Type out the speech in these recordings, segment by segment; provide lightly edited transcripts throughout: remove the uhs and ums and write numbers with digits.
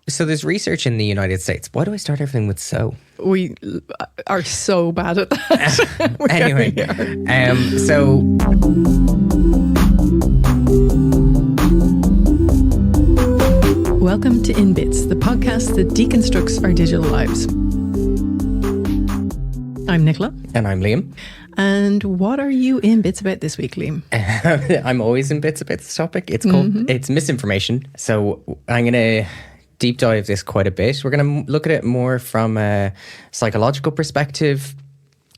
So there's research in the United States. Why do I start everything with so? We are so bad at that. Anyway, so welcome to In Bits, the podcast that deconstructs our digital lives. I'm Nicola. And I'm Liam. And what are you in bits about this week, Liam? I'm always in bits about this topic. It's called it's misinformation. So I'm going to deep dive this quite a bit. We're going to look at it more from a psychological perspective,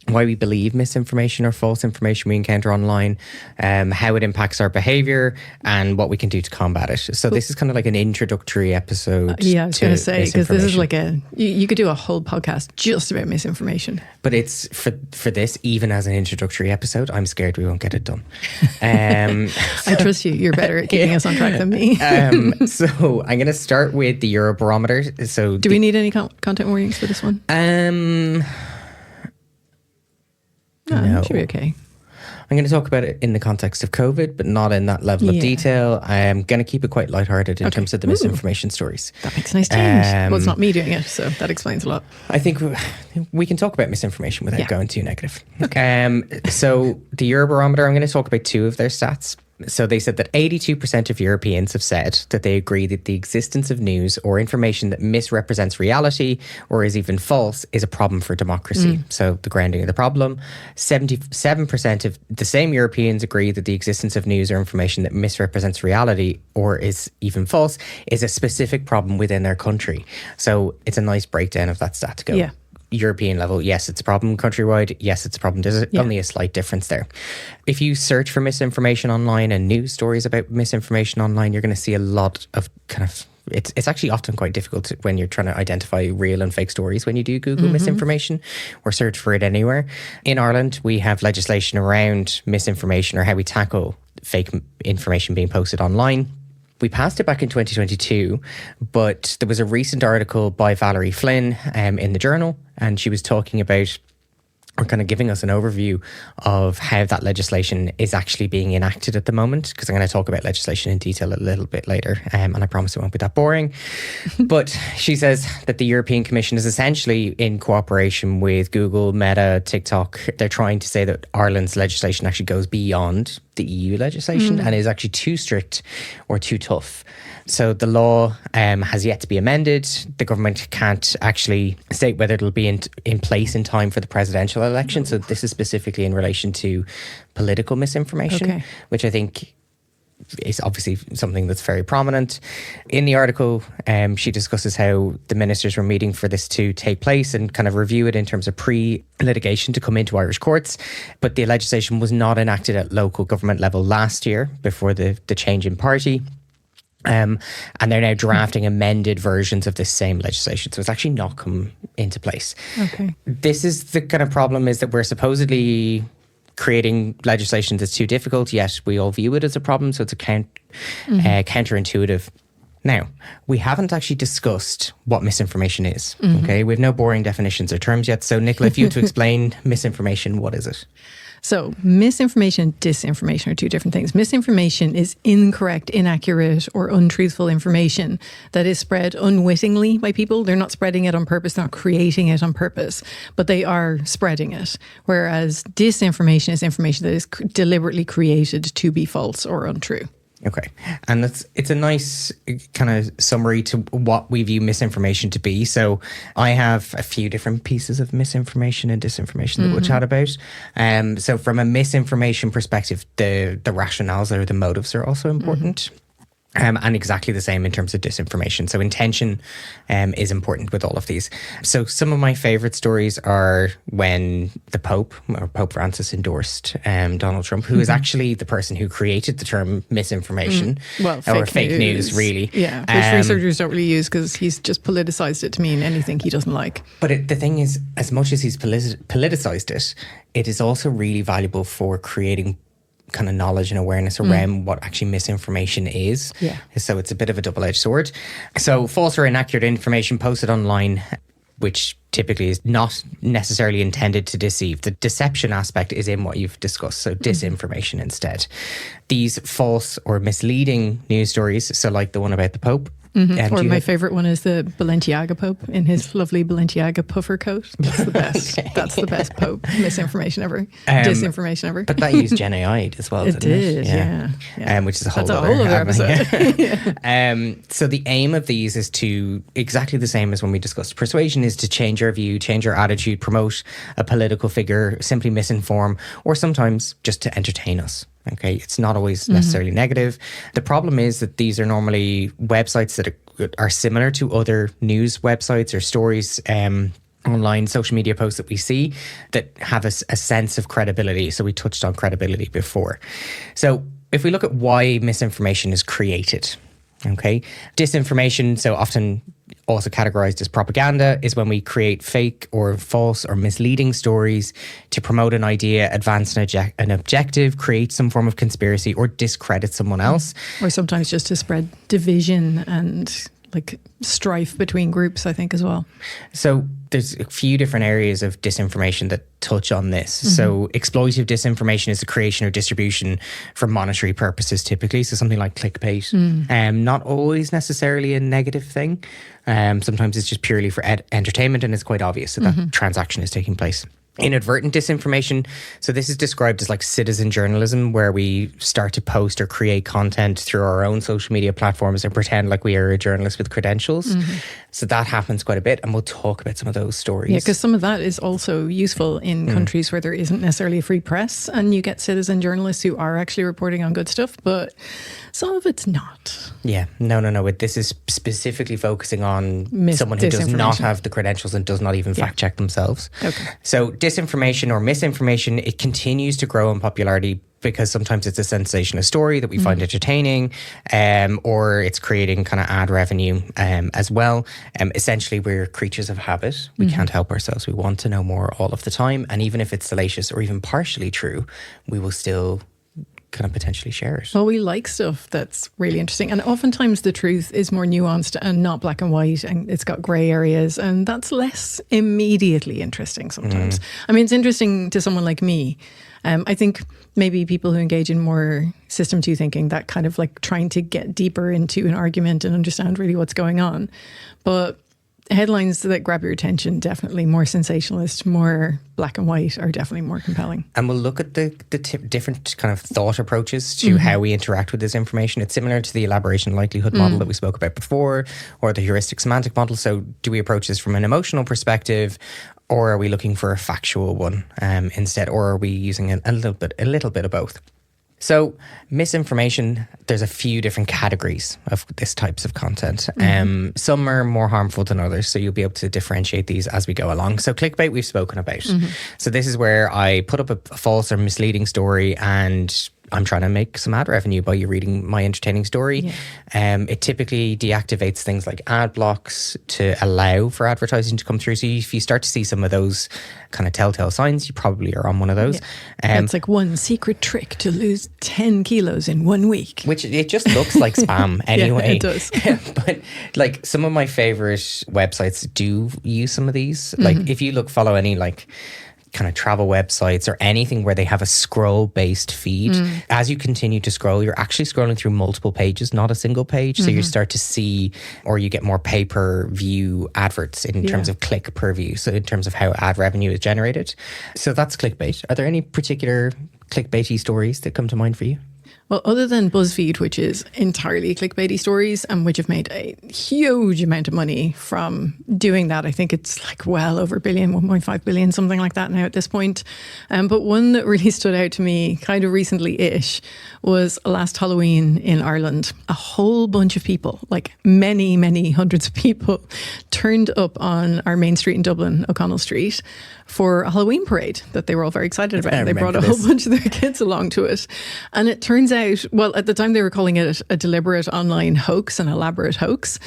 why we believe misinformation or false information we encounter online, how it impacts our behaviour, and what we can do to combat it. So this is kind of like an introductory episode. Yeah, I was going to say, because this is like you could do a whole podcast just about misinformation. But it's for this, even as an introductory episode, I'm scared we won't get it done. I trust you. You're better at keeping us on track than me. So I'm going to start with the Eurobarometer. So do we need any content warnings for this one? No, should be okay. I'm going to talk about it in the context of COVID, but not in that level of detail. I'm going to keep it quite lighthearted in terms of the misinformation stories. That makes a nice change. Well, it's not me doing it, so that explains a lot. I think we can talk about misinformation without going too negative. So the Eurobarometer, I'm going to talk about two of their stats. So they said that 82% of Europeans have said that they agree that the existence of news or information that misrepresents reality or is even false is a problem for democracy. So the grounding of the problem. 77% of the same Europeans agree that the existence of news or information that misrepresents reality or is even false is a specific problem within their country. So it's a nice breakdown of that stat to go. Yeah. European level, yes, it's a problem. Countrywide, yes, it's a problem. There's only a slight difference there. If you search for misinformation online and news stories about misinformation online, you're going to see a lot of kind of it's actually often quite difficult when you're trying to identify real and fake stories when you do Google misinformation or search for it anywhere. In Ireland, we have legislation around misinformation or how we tackle fake information being posted online. We passed it back in 2022, but there was a recent article by Valerie Flynn in the Journal, and she was talking about or kind of giving us an overview of how that legislation is actually being enacted at the moment, because I'm going to talk about legislation in detail a little bit later, and I promise it won't be that boring. But she says that the European Commission is essentially in cooperation with Google, Meta, TikTok. They're trying to say that Ireland's legislation actually goes beyond the EU legislation and is actually too strict or too tough. So the law has yet to be amended. The government can't actually state whether it'll be in place in time for the presidential election. So this is specifically in relation to political misinformation, which I think is obviously something that's very prominent. In the article, she discusses how the ministers were meeting for this to take place and kind of review it in terms of pre-litigation to come into Irish courts. But the legislation was not enacted at local government level last year before the change in party. And they're now drafting amended versions of this same legislation. So it's actually not come into place. Okay. This is the kind of problem, is that we're supposedly creating legislation that's too difficult, yet we all view it as a problem. So it's a counterintuitive. Now, we haven't actually discussed what misinformation is. Okay, we have no boring definitions or terms yet. So Nicola, if you were to explain misinformation, what is it? So misinformation and disinformation are two different things. Misinformation is incorrect, inaccurate, or untruthful information that is spread unwittingly by people. They're not spreading it on purpose, they're not creating it on purpose, but they are spreading it. Whereas disinformation is information that is deliberately created to be false or untrue. Okay. And it's a nice kind of summary to what we view misinformation to be. So I have a few different pieces of misinformation and disinformation that we'll chat about. So from a misinformation perspective, the rationales or the motives are also important. And exactly the same in terms of disinformation. So intention is important with all of these. So some of my favourite stories are when the Pope, or Pope Francis, endorsed Donald Trump, who is actually the person who created the term misinformation. Well, or fake news, really. Yeah, which researchers don't really use because he's just politicised it to mean anything he doesn't like. But the thing is, as much as he's politicised it, it is also really valuable for creating kind of knowledge and awareness around what actually misinformation is. Yeah. So it's a bit of a double-edged sword. So false or inaccurate information posted online, which typically is not necessarily intended to deceive. The deception aspect is in what you've discussed, so disinformation instead. These false or misleading news stories, so like the one about the Pope, Or my favorite one is the Balenciaga Pope in his lovely Balenciaga puffer coat. That's the best. Okay. That's the best Pope misinformation ever. Disinformation ever. But that used Gen AI as well, didn't it? Yeah. Which is a whole That's other episode. So the aim of these is to, exactly the same as when we discussed persuasion, is to change our view, change our attitude, promote a political figure, simply misinform, or sometimes just to entertain us. Okay, it's not always necessarily negative. The problem is that these are normally websites that are similar to other news websites or stories, online social media posts that we see that have a sense of credibility. So we touched on credibility before. So if we look at why misinformation is created, okay, disinformation, so often also categorized as propaganda, is when we create fake or false or misleading stories to promote an idea, advance an objective, create some form of conspiracy, or discredit someone else. Or sometimes just to spread division and like strife between groups, I think, as well. So there's a few different areas of disinformation that touch on this. So exploitative disinformation is the creation or distribution for monetary purposes, typically. So something like clickbait. Not always necessarily a negative thing. Sometimes it's just purely for entertainment, and it's quite obvious that that transaction is taking place. Inadvertent disinformation. So this is described as like citizen journalism, where we start to post or create content through our own social media platforms and pretend like we are a journalist with credentials. So that happens quite a bit, and we'll talk about some of those stories. Yeah, because some of that is also useful in countries where there isn't necessarily a free press, and you get citizen journalists who are actually reporting on good stuff, but some of it's not. Yeah, no. This is specifically focusing on someone who does not have the credentials and does not even fact check themselves. Okay. So disinformation or misinformation, it continues to grow in popularity because sometimes it's a sensational story that we find entertaining, or it's creating kind of ad revenue as well. Essentially, we're creatures of habit. We can't help ourselves. We want to know more all of the time. And even if it's salacious or even partially true, we will still kind of potentially share it. Well, we like stuff that's really interesting. And oftentimes the truth is more nuanced and not black and white, and it's got grey areas, and that's less immediately interesting sometimes. I mean, it's interesting to someone like me. I think maybe people who engage in more system 2 thinking, that kind of like trying to get deeper into an argument and understand really what's going on. But headlines that grab your attention, definitely more sensationalist, more black and white, are definitely more compelling. And we'll look at the different kind of thought approaches to how we interact with this information. It's similar to the elaboration likelihood model that we spoke about before, or the heuristic semantic model. So do we approach this from an emotional perspective, or are we looking for a factual one instead, or are we using a little bit of both? So misinformation, there's a few different categories of this types of content. Some are more harmful than others, so you'll be able to differentiate these as we go along. So clickbait we've spoken about. So this is where I put up a false or misleading story and I'm trying to make some ad revenue by you reading my entertaining story. It typically deactivates things like ad blocks to allow for advertising to come through. So if you start to see some of those kind of telltale signs, you probably are on one of those. It's like one secret trick to lose 10 kilos in 1 week. Which it just looks like spam anyway. Yeah, it does. But like some of my favorite websites do use some of these. Like if you follow any like kind of travel websites or anything where they have a scroll based feed, as you continue to scroll, you're actually scrolling through multiple pages, not a single page. So you start to see, or you get more pay per view adverts in terms of click per view. So in terms of how ad revenue is generated. So that's clickbait. Are there any particular clickbaity stories that come to mind for you? Well, other than BuzzFeed, which is entirely clickbaity stories and which have made a huge amount of money from doing that. I think it's like well over a billion, 1.5 billion, something like that now at this point. But one that really stood out to me kind of recently-ish was last Halloween in Ireland. A whole bunch of people, like many, many hundreds of people, turned up on our main street in Dublin, O'Connell Street, for a Halloween parade that they were all very excited about. They brought a whole bunch of their kids along to it. And it turns out, well, at the time they were calling it a deliberate online hoax, an elaborate hoax,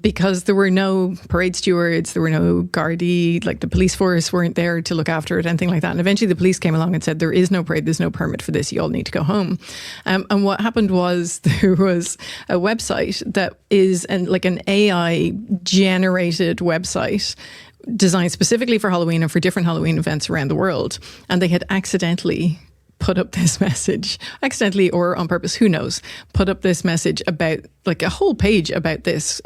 because there were no parade stewards, there were no Gardaí, like the police force weren't there to look after it, anything like that. And eventually the police came along and said, there is no parade, there's no permit for this, you all need to go home. And what happened was there was a website that is an AI generated website designed specifically for Halloween and for different Halloween events around the world. And they had accidentally put up this message, accidentally or on purpose, who knows, put up this message about like a whole page about this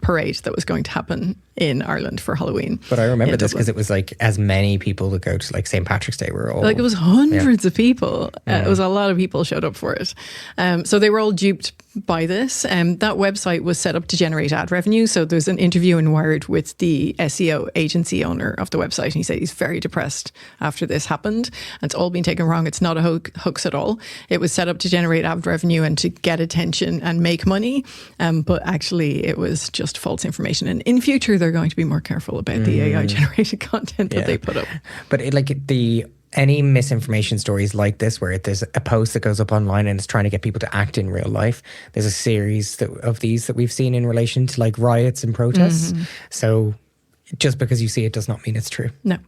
parade that was going to happen in Ireland for Halloween. But I remember this because it was like as many people that go to like St. Patrick's Day were all... Like it was hundreds of people. It was a lot of people showed up for it. So they were all duped by this. That website was set up to generate ad revenue. So there's an interview in Wired with the SEO agency owner of the website. And he said he's very depressed after this happened. And it's all been taken wrong. It's not a hoax at all. It was set up to generate ad revenue and to get attention and make money. But actually it was just false information. And in future, they're going to be more careful about the AI generated content that they put up. But any misinformation stories like this, where there's a post that goes up online and it's trying to get people to act in real life, there's a series of these that we've seen in relation to like riots and protests. So just because you see it does not mean it's true. No.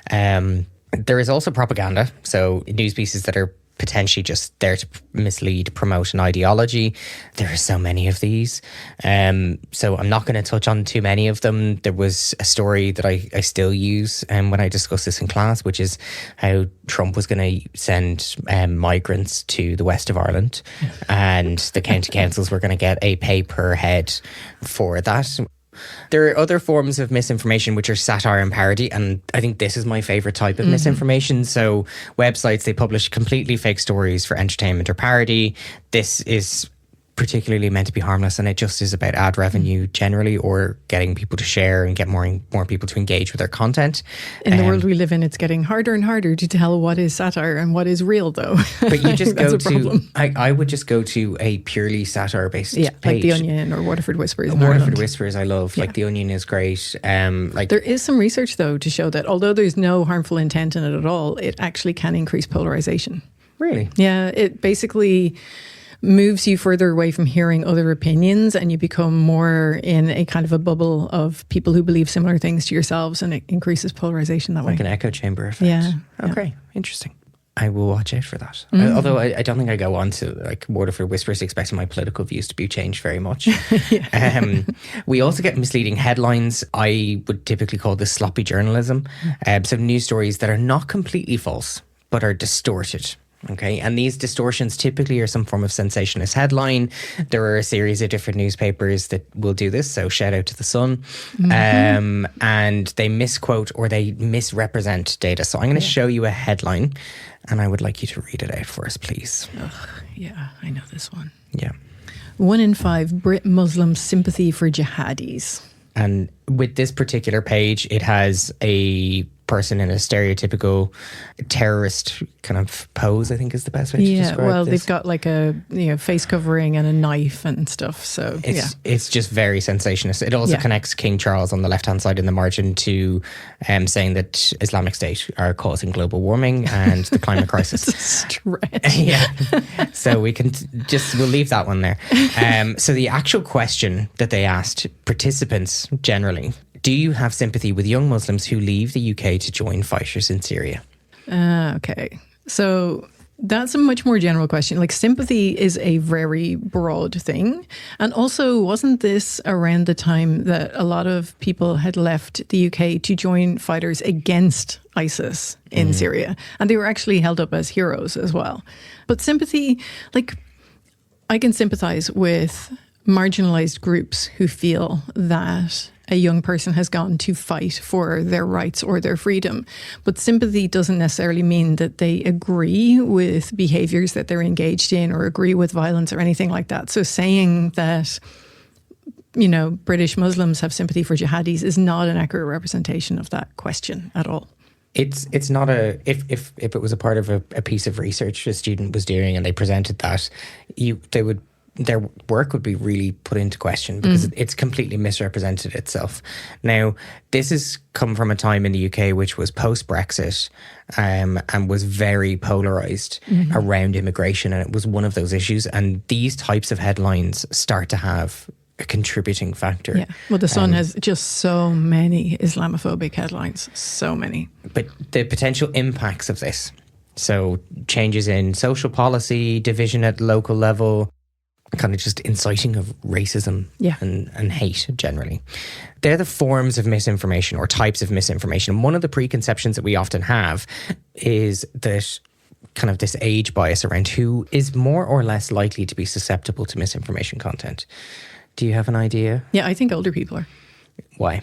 There is also propaganda. So news pieces that are potentially just there to mislead, promote an ideology. There are so many of these. So I'm not going to touch on too many of them. There was a story that I still use when I discuss this in class, which is how Trump was going to send migrants to the west of Ireland and the county councils were going to get a pay per head for that. There are other forms of misinformation which are satire and parody, and I think this is my favourite type of misinformation. So websites, they publish completely fake stories for entertainment or parody. This is particularly meant to be harmless, and it just is about ad revenue generally, or getting people to share and get more people to engage with their content. In the world we live in, it's getting harder and harder to tell what is satire and what is real, though. But you just go to, I would just go to a purely satire-based page. Like The Onion or Waterford Whispers. Waterford Whispers I love. Like The Onion is great. There is some research, though, to show that although there's no harmful intent in it at all, it actually can increase polarization. Really? Yeah, it basically moves you further away from hearing other opinions, and you become more in a kind of a bubble of people who believe similar things to yourselves, and it increases polarization that way. Like an echo chamber effect. Yeah. Okay, interesting. I will watch out for that. Although I don't think I go on to like Waterford Whispers expecting my political views to be changed very much. We also get misleading headlines. I would typically call this sloppy journalism. So news stories that are not completely false, but are distorted. Okay, and these distortions typically are some form of sensationalist headline. There are a series of different newspapers that will do this, so shout out to The Sun. And they misquote or they misrepresent data. So I'm going to show you a headline, and I would like you to read it out for us, please. Yeah, I know this one. Yeah. 1 in 5 Brit Muslims sympathy for jihadis. And with this particular page, it has a person in a stereotypical terrorist kind of pose, I think is the best way to describe this. Well, they've got like a face covering and a knife and stuff. So it's just very sensationalist. It also connects King Charles on the left-hand side in the margin to saying that Islamic State are causing global warming and the climate crisis. Stretch. So we'll leave that one there. So the actual question that they asked participants generally: do you have sympathy with young Muslims who leave the UK to join fighters in Syria? Okay. So that's a much more general question. Like, sympathy is a very broad thing. And also, wasn't this around the time that a lot of people had left the UK to join fighters against ISIS in Syria? And they were actually held up as heroes as well. But sympathy, like, I can sympathize with marginalized groups who feel that a young person has gone to fight for their rights or their freedom. But sympathy doesn't necessarily mean that they agree with behaviors that they're engaged in or agree with violence or anything like that. So saying that, British Muslims have sympathy for jihadis is not an accurate representation of that question at all. It's not if it was a part of a piece of research a student was doing and they presented that, their work would be really put into question because it's completely misrepresented itself. Now, this has come from a time in the UK which was post-Brexit and was very polarised around immigration, and it was one of those issues. And these types of headlines start to have a contributing factor. Yeah. Well, The Sun has just so many Islamophobic headlines, so many. But the potential impacts of this, so changes in social policy, division at local level, kind of just inciting of racism and hate generally. They're the forms of misinformation or types of misinformation. And one of the preconceptions that we often have is that kind of this age bias around who is more or less likely to be susceptible to misinformation content. Do you have an idea? Yeah, I think older people are. Why?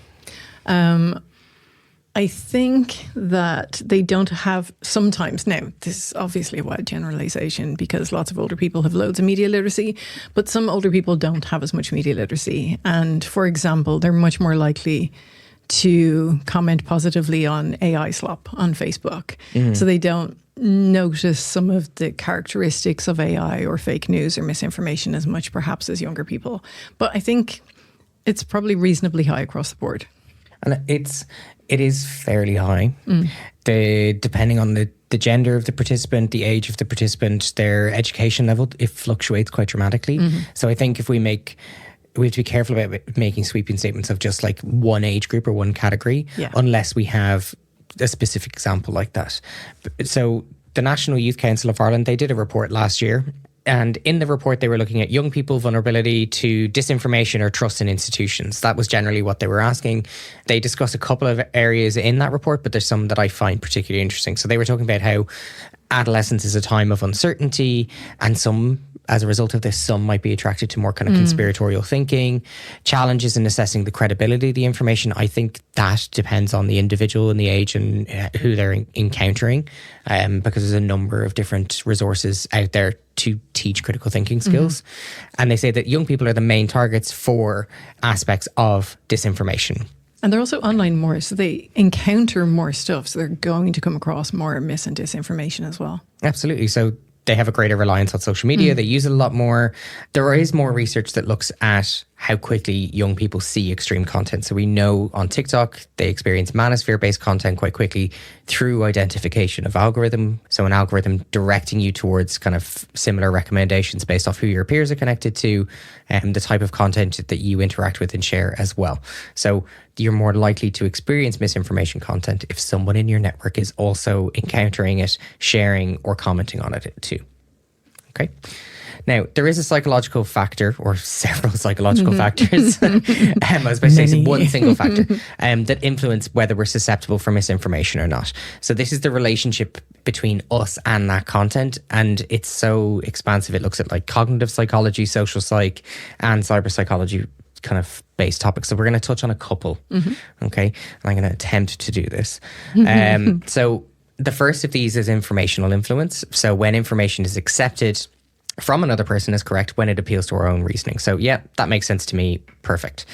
I think that they don't have sometimes, now this is obviously a wide generalization because lots of older people have loads of media literacy, but some older people don't have as much media literacy. And for example, they're much more likely to comment positively on AI slop on Facebook. So they don't notice some of the characteristics of AI or fake news or misinformation as much perhaps as younger people. But I think it's probably reasonably high across the board. And it is fairly high. Depending on the gender of the participant, the age of the participant, their education level, it fluctuates quite dramatically. So I think we have to be careful about making sweeping statements of just like one age group or one category, unless we have a specific example like that. So the National Youth Council of Ireland, they did a report last year. And in the report, they were looking at young people vulnerability to disinformation or trust in institutions. That was generally what they were asking. They discussed a couple of areas in that report, but there's some that I find particularly interesting. So they were talking about how adolescence is a time of uncertainty, and some, as a result of this, some might be attracted to more kind of conspiratorial thinking, challenges in assessing the credibility of the information. I think that depends on the individual and the age and who they're encountering, because there's a number of different resources out there to teach critical thinking skills. And they say that young people are the main targets for aspects of disinformation. And they're also online more, so they encounter more stuff. So they're going to come across more mis and disinformation as well. Absolutely. So they have a greater reliance on social media. They use it a lot more. There is more research that looks at how quickly young people see extreme content. So we know on TikTok, they experience manosphere-based content quite quickly through identification of algorithm. So an algorithm directing you towards kind of similar recommendations based off who your peers are connected to and the type of content that you interact with and share as well. So you're more likely to experience misinformation content if someone in your network is also encountering it, sharing or commenting on it too. Okay. Now, there is a psychological factor, or several psychological factors, I was about to say one single factor, that influence whether we're susceptible for misinformation or not. So this is the relationship between us and that content, and it's so expansive. It looks at like cognitive psychology, social psych, and cyber psychology kind of based topics. So we're going to touch on a couple, okay? And I'm going to attempt to do this. So the first of these is informational influence. So when information is accepted from another person is correct when it appeals to our own reasoning. So yeah, that makes sense to me. Perfect.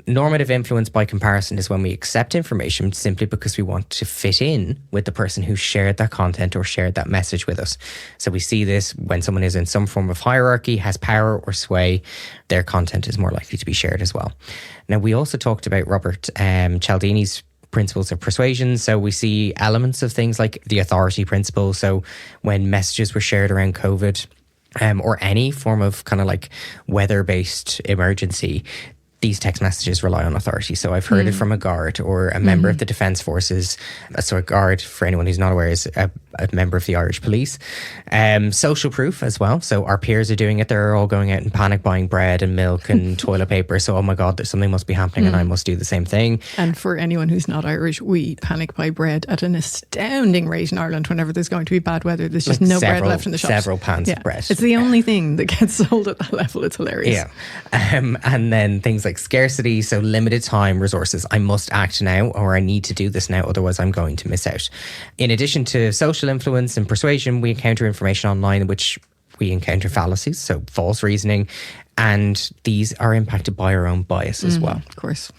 Normative influence by comparison is when we accept information simply because we want to fit in with the person who shared that content or shared that message with us. So we see this when someone is in some form of hierarchy, has power or sway, their content is more likely to be shared as well. Now, we also talked about Robert Cialdini's principles of persuasion. So we see elements of things like the authority principle. So when messages were shared around COVID, or any form of kind of like weather-based emergency, these text messages rely on authority. So I've heard it from a guard or a member of the Defence Forces. So a guard, for anyone who's not aware, is a member of the Irish Police. Social proof as well. So our peers are doing it. They're all going out and panic buying bread and milk and toilet paper. So, oh my God, there's something must be happening and I must do the same thing. And for anyone who's not Irish, we panic buy bread at an astounding rate in Ireland whenever there's going to be bad weather. There's just no bread left in the shops. Several pans of bread. It's the only thing that gets sold at that level. It's hilarious. Yeah. And then things like scarcity, so limited time, resources. I must act now, or I need to do this now, otherwise I'm going to miss out. In addition to social influence and persuasion, we encounter information online in which we encounter fallacies, so false reasoning, and these are impacted by our own bias as well. Of course.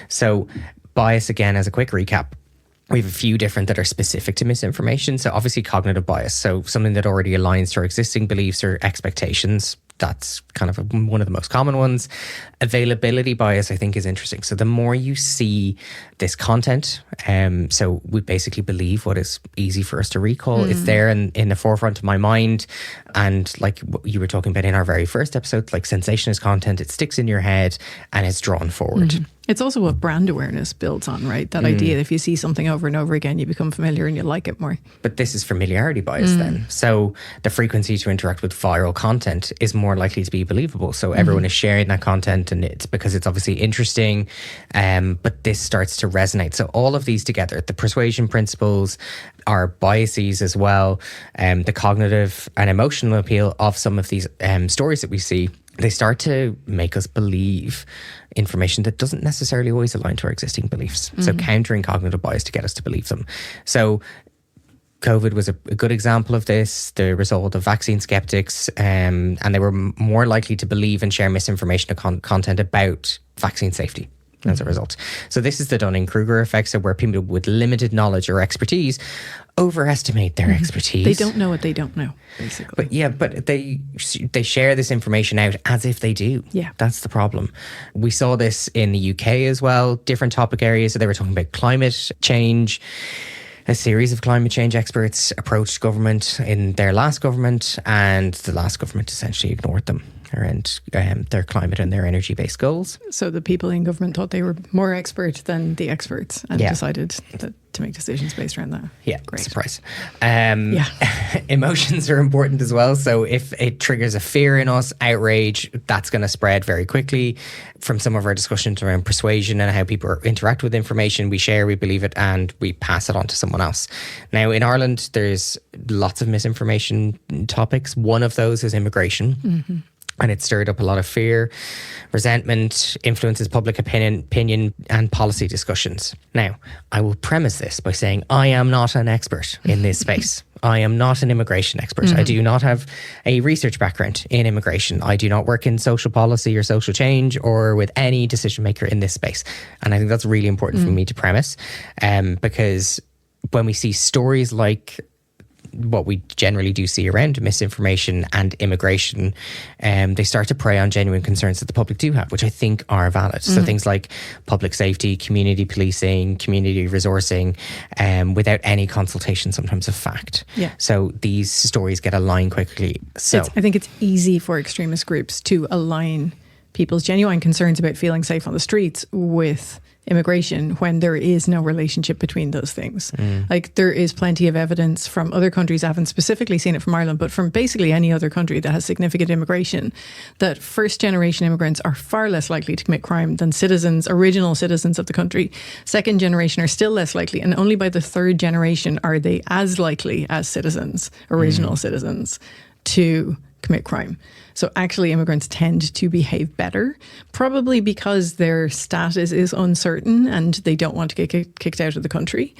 So bias, again, as a quick recap, we have a few different that are specific to misinformation. So obviously cognitive bias, so something that already aligns to our existing beliefs or expectations. That's kind of one of the most common ones. Availability bias, I think, is interesting. So the more you see this content, so we basically believe what is easy for us to recall. It's there in the forefront of my mind. And like what you were talking about in our very first episode, like sensationalist content, it sticks in your head and it's drawn forward. It's also what brand awareness builds on, right? That idea that if you see something over and over again, you become familiar and you like it more. But this is familiarity bias then. So the frequency to interact with viral content is more likely to be believable. So everyone is sharing that content, and it's because it's obviously interesting. But this starts to resonate. So all of these together, the persuasion principles, our biases as well, the cognitive and emotional appeal of some of these stories that we see, they start to make us believe information that doesn't necessarily always align to our existing beliefs. So countering cognitive bias to get us to believe them. So COVID was a good example of this, the result of vaccine skeptics, and they were more likely to believe and share misinformation content about vaccine safety as a result. So this is the Dunning-Kruger effect, so where people with limited knowledge or expertise overestimate their expertise. They don't know what they don't know, basically. But they share this information out as if they do. Yeah. That's the problem. We saw this in the UK as well, different topic areas. So they were talking about climate change. A series of climate change experts approached government in their last government, and the last government essentially ignored them around their climate and their energy-based goals. So the people in government thought they were more expert than the experts and decided to make decisions based around that. Yeah, great. Surprise. Emotions are important as well. So if it triggers a fear in us, outrage, that's going to spread very quickly. From some of our discussions around persuasion and how people interact with information, we share, we believe it, and we pass it on to someone else. Now, in Ireland, there's lots of misinformation topics. One of those is immigration. And it stirred up a lot of fear, resentment, influences public opinion and policy discussions. Now, I will premise this by saying I am not an expert in this space. I am not an immigration expert. I do not have a research background in immigration. I do not work in social policy or social change or with any decision maker in this space. And I think that's really important for me to premise, because when we see stories like what we generally do see around misinformation and immigration, they start to prey on genuine concerns that the public do have, which I think are valid. So things like public safety, community policing, community resourcing, without any consultation sometimes of fact. Yeah. So these stories get aligned quickly. So I think it's easy for extremist groups to align people's genuine concerns about feeling safe on the streets with immigration when there is no relationship between those things. Like, there is plenty of evidence from other countries. I haven't specifically seen it from Ireland, but from basically any other country that has significant immigration, that first generation immigrants are far less likely to commit crime than original citizens of the country. Second generation are still less likely, and only by the third generation are they as likely as original citizens, to commit crime. So actually immigrants tend to behave better, probably because their status is uncertain and they don't want to get kicked out of the country.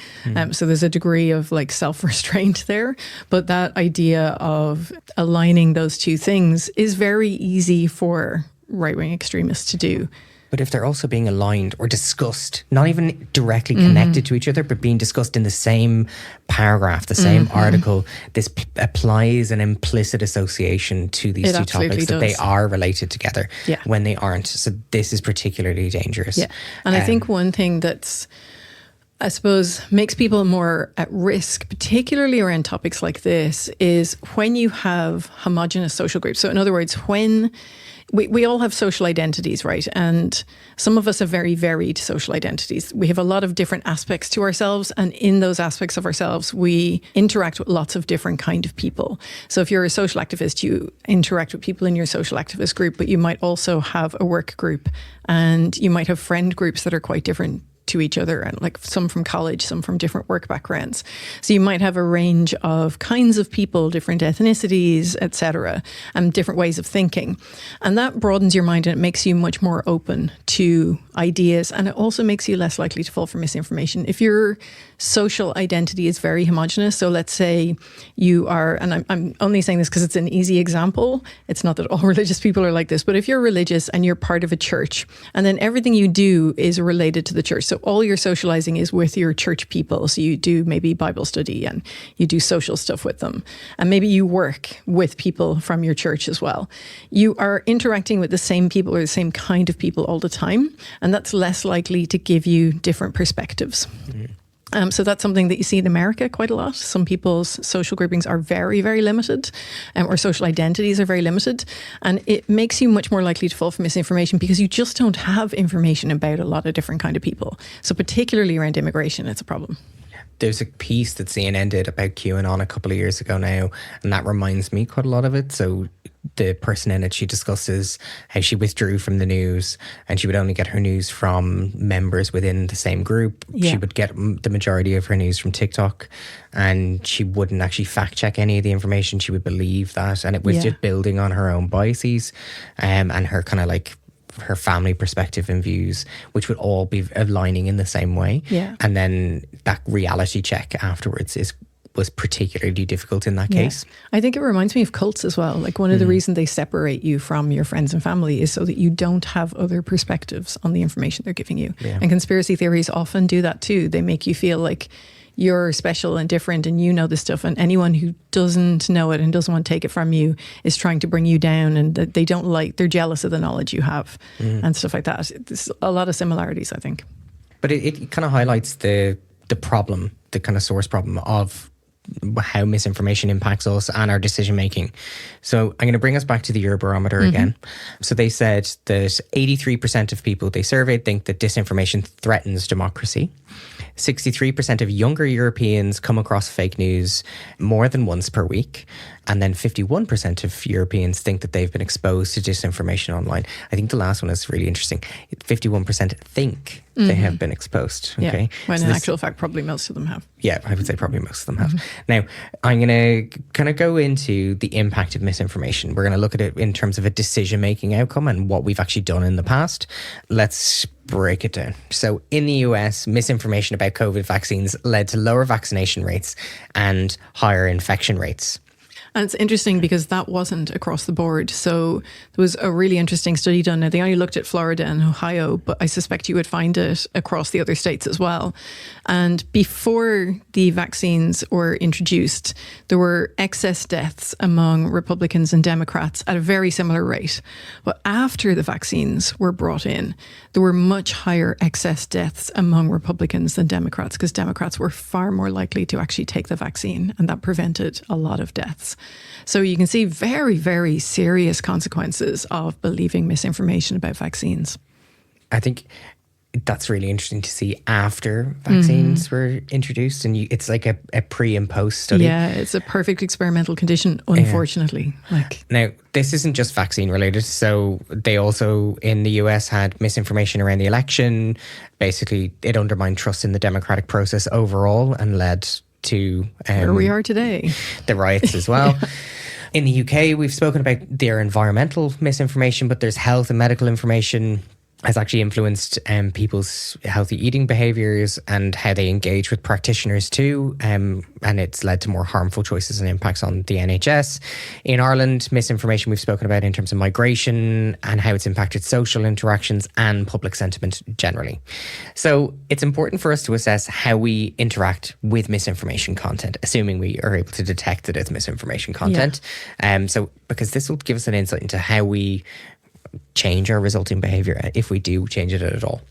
So there's a degree of like self-restraint there. But that idea of aligning those two things is very easy for right-wing extremists to do. But if they're also being aligned or discussed, not even directly connected to each other, but being discussed in the same paragraph, the same article, this applies an implicit association to these two topics that they are related together when they aren't. So this is particularly dangerous. Yeah. And I think one thing that's, I suppose, makes people more at risk, particularly around topics like this, is when you have homogenous social groups. So in other words, when we all have social identities, right? And some of us have very varied social identities. We have a lot of different aspects to ourselves. And in those aspects of ourselves, we interact with lots of different kind of people. So if you're a social activist, you interact with people in your social activist group, but you might also have a work group, and you might have friend groups that are quite different to each other, and like some from college, some from different work backgrounds. So you might have a range of kinds of people, different ethnicities, etc., and different ways of thinking. And that broadens your mind and it makes you much more open to ideas, and it also makes you less likely to fall for misinformation. If your social identity is very homogenous, so let's say you are, and I'm only saying this because it's an easy example, it's not that all religious people are like this, but if you're religious and you're part of a church, and then everything you do is related to the church, so all your socializing is with your church people, so you do maybe Bible study and you do social stuff with them, and maybe you work with people from your church as well. You are interacting with the same people or the same kind of people all the time, and that's less likely to give you different perspectives. So that's something that you see in America quite a lot. Some people's social groupings are very, very limited, or social identities are very limited. And it makes you much more likely to fall for misinformation because you just don't have information about a lot of different kind of people. So particularly around immigration, it's a problem. There's a piece that CNN did about QAnon a couple of years ago now, and that reminds me quite a lot of it. So the person in it, she discusses how she withdrew from the news and she would only get her news from members within the same group. Yeah. She would get the majority of her news from TikTok, and she wouldn't actually fact check any of the information. She would believe that, and it was just building on her own biases and her kind of like her family perspective and views, which would all be aligning in the same way. Yeah. And then that reality check afterwards was particularly difficult in that case. I think it reminds me of cults as well. Like one of the reasons they separate you from your friends and family is so that you don't have other perspectives on the information they're giving you. Yeah. And conspiracy theories often do that too. They make you feel like you're special and different and you know this stuff, and anyone who doesn't know it and doesn't want to take it from you is trying to bring you down, and that they're jealous of the knowledge you have and stuff like that. There's a lot of similarities, I think. But it kind of highlights the problem, the kind of source problem of how misinformation impacts us and our decision making. So I'm going to bring us back to the Eurobarometer again. So they said that 83% of people they surveyed think that disinformation threatens democracy. 63% of younger Europeans come across fake news more than once per week. And then 51% of Europeans think that they've been exposed to disinformation online. I think the last one is really interesting. 51% think they have been exposed. Okay. Yeah, when in actual fact, probably most of them have. Yeah, I would say probably most of them have. Now, I'm going to kind of go into the impact of misinformation. We're going to look at it in terms of a decision-making outcome and what we've actually done in the past. Let's break it down. So in the US, misinformation about COVID vaccines led to lower vaccination rates and higher infection rates. And it's interesting because that wasn't across the board. So there was a really interesting study done. Now, they only looked at Florida and Ohio, but I suspect you would find it across the other states as well. And before the vaccines were introduced, there were excess deaths among Republicans and Democrats at a very similar rate. But after the vaccines were brought in, there were much higher excess deaths among Republicans than Democrats, because Democrats were far more likely to actually take the vaccine, and that prevented a lot of deaths. So you can see very, very serious consequences of believing misinformation about vaccines. I think that's really interesting to see after vaccines were introduced, and it's like a pre and post study. Yeah, it's a perfect experimental condition, unfortunately. Now, this isn't just vaccine related. So they also in the US had misinformation around the election. Basically, it undermined trust in the democratic process overall and led to where we are today, the riots as well. In the UK, we've spoken about their environmental misinformation, but there's health and medical information has actually influenced people's healthy eating behaviours and how they engage with practitioners too. And it's led to more harmful choices and impacts on the NHS. In Ireland, misinformation we've spoken about in terms of migration and how it's impacted social interactions and public sentiment generally. So it's important for us to assess how we interact with misinformation content, assuming we are able to detect that it's misinformation content. So because this will give us an insight into how we change our resulting behaviour if we do change it at all.